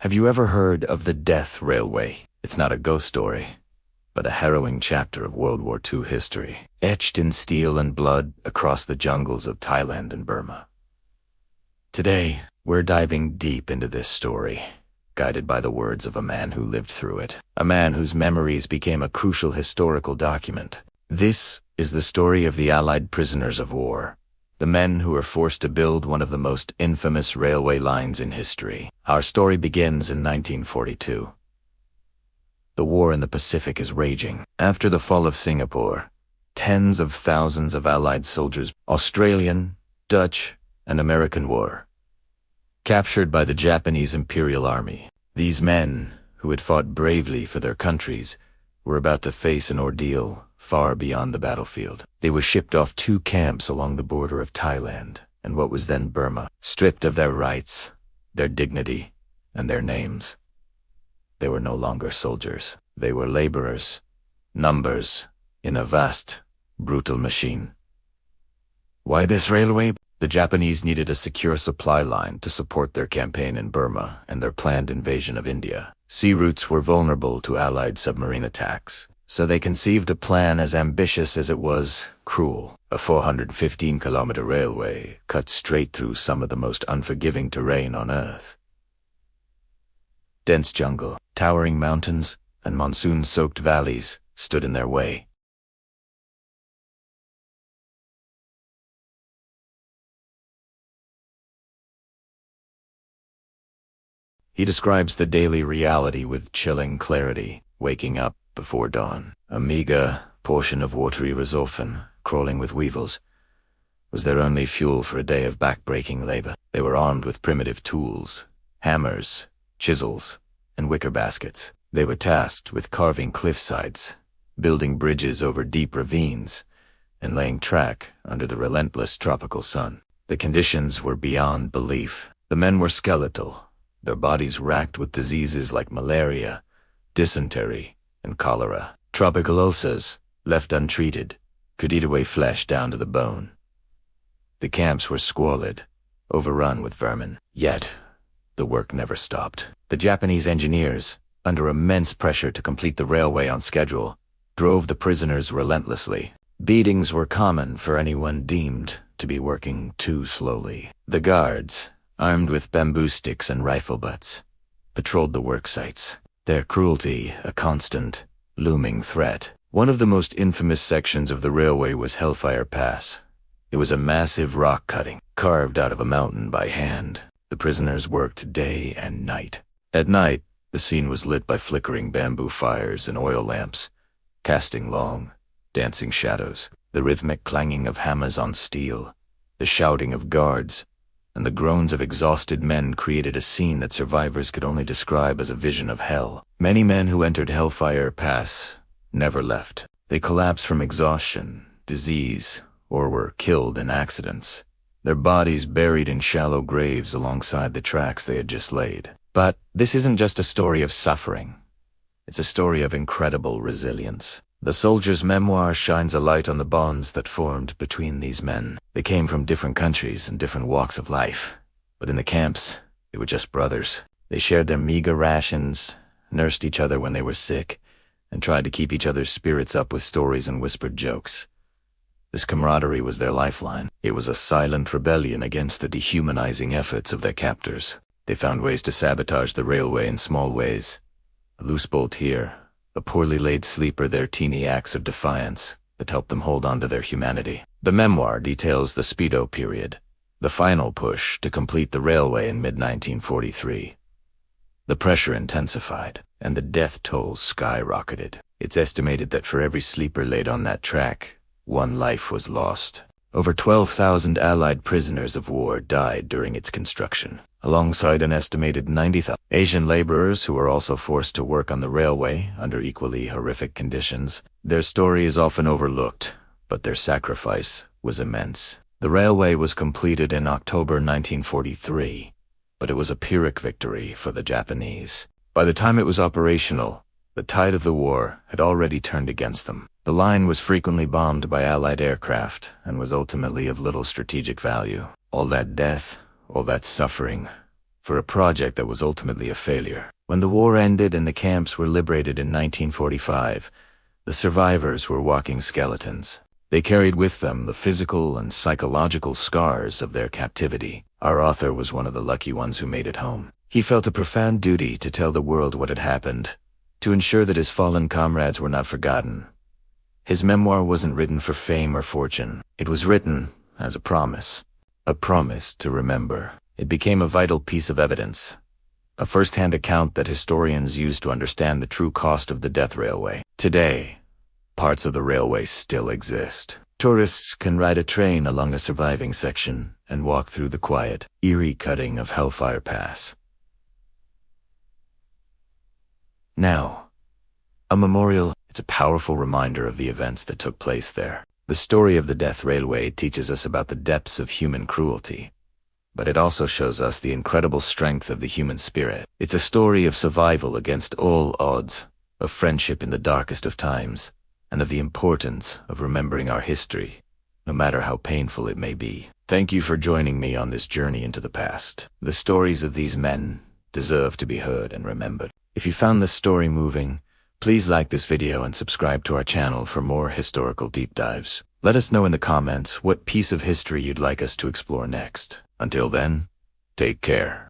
Have you ever heard of the Death Railway? It's not a ghost story, but a harrowing chapter of World War II history, etched in steel and blood across the jungles of Thailand and Burma. Today, we're diving deep into this story, guided by the words of a man who lived through it, a man whose memories became a crucial historical document. This is the story of the Allied prisoners of war, the men who were forced to build one of the most infamous railway lines in history. Our story begins in 1942. The war in the Pacific is raging. After the fall of Singapore, tens of thousands of Allied soldiers, Australian, Dutch, and American were captured by the Japanese Imperial Army. These men, who had fought bravely for their countries, were about to face an ordeal far beyond the battlefield. They were shipped off 2 camps along the border of Thailand and what was then Burma, stripped of their rights, their dignity, and their names. They were no longer soldiers. They were laborers, numbers, in a vast, brutal machine. Why this railway? The Japanese needed a secure supply line to support their campaign in Burma and their planned invasion of India. Sea routes were vulnerable to Allied submarine attacks, so they conceived a plan as ambitious as it was cruel. A 415-kilometer railway cut straight through some of the most unforgiving terrain on Earth. Dense jungle, towering mountains, and monsoon-soaked valleys stood in their way. He describes the daily reality with chilling clarity, waking up before dawn. A meager portion of watery resolfen, crawling with weevils, was their only fuel for a day of back-breaking labor. They were armed with primitive tools, hammers, chisels, and wicker baskets. They were tasked with carving cliffsides, building bridges over deep ravines, and laying track under the relentless tropical sun. The conditions were beyond belief. The men were skeletal, their bodies racked with diseases like malaria, dysentery, and cholera. Tropical ulcers, left untreated, could eat away flesh down to the bone. The camps were squalid, overrun with vermin. Yet, the work never stopped. The Japanese engineers, under immense pressure to complete the railway on schedule, drove the prisoners relentlessly. Beatings were common for anyone deemed to be working too slowly. The guards, armed with bamboo sticks and rifle butts, patrolled the work sites, their cruelty a constant, looming threat. One of the most infamous sections of the railway was Hellfire Pass. It was a massive rock cutting, carved out of a mountain by hand. The prisoners worked day and night. At night, the scene was lit by flickering bamboo fires and oil lamps, casting long, dancing shadows. The rhythmic clanging of hammers on steel, the shouting of guards, and the groans of exhausted men created a scene that survivors could only describe as a vision of hell. Many men who entered Hellfire Pass never left. They collapsed from exhaustion, disease, or were killed in accidents, their bodies buried in shallow graves alongside the tracks they had just laid. But this isn't just a story of suffering. It's a story of incredible resilience. The soldier's memoir shines a light on the bonds that formed between these men. They came from different countries and different walks of life, but in the camps, they were just brothers. They shared their meager rations, nursed each other when they were sick, and tried to keep each other's spirits up with stories and whispered jokes. This camaraderie was their lifeline. It was a silent rebellion against the dehumanizing efforts of their captors. They found ways to sabotage the railway in small ways. A loose bolt here, a poorly laid sleeper, their teeny acts of defiance that helped them hold on to their humanity. The memoir details the Speedo period, the final push to complete the railway in mid-1943. The pressure intensified, and the death toll skyrocketed. It's estimated that for every sleeper laid on that track, 1 life was lost. Over 12,000 Allied prisoners of war died during its construction, alongside an estimated 90,000 Asian laborers who were also forced to work on the railway under equally horrific conditions. Their story is often overlooked, but their sacrifice was immense. The railway was completed in October 1943, but it was a Pyrrhic victory for the Japanese. By the time it was operational, the tide of the war had already turned against them. The line was frequently bombed by Allied aircraft and was ultimately of little strategic value. All that death, all that suffering, for a project that was ultimately a failure. When the war ended and the camps were liberated in 1945, the survivors were walking skeletons. They carried with them the physical and psychological scars of their captivity. Our author was one of the lucky ones who made it home. He felt a profound duty to tell the world what had happened, to ensure that his fallen comrades were not forgotten. His memoir wasn't written for fame or fortune. It was written as a promise to remember. It became a vital piece of evidence, a first-hand account that historians use to understand the true cost of the death railway. Today, parts of the railway still exist. Tourists can ride a train along a surviving section and walk through the quiet, eerie cutting of Hellfire Pass. Now, a memorial. It's a powerful reminder of the events that took place there. The story of the Death Railway teaches us about the depths of human cruelty, but it also shows us the incredible strength of the human spirit. It's a story of survival against all odds, of friendship in the darkest of times, and of the importance of remembering our history, no matter how painful it may be. Thank you for joining me on this journey into the past. The stories of these men deserve to be heard and remembered. If you found this story moving, please like this video and subscribe to our channel for more historical deep dives. Let us know in the comments what piece of history you'd like us to explore next. Until then, take care.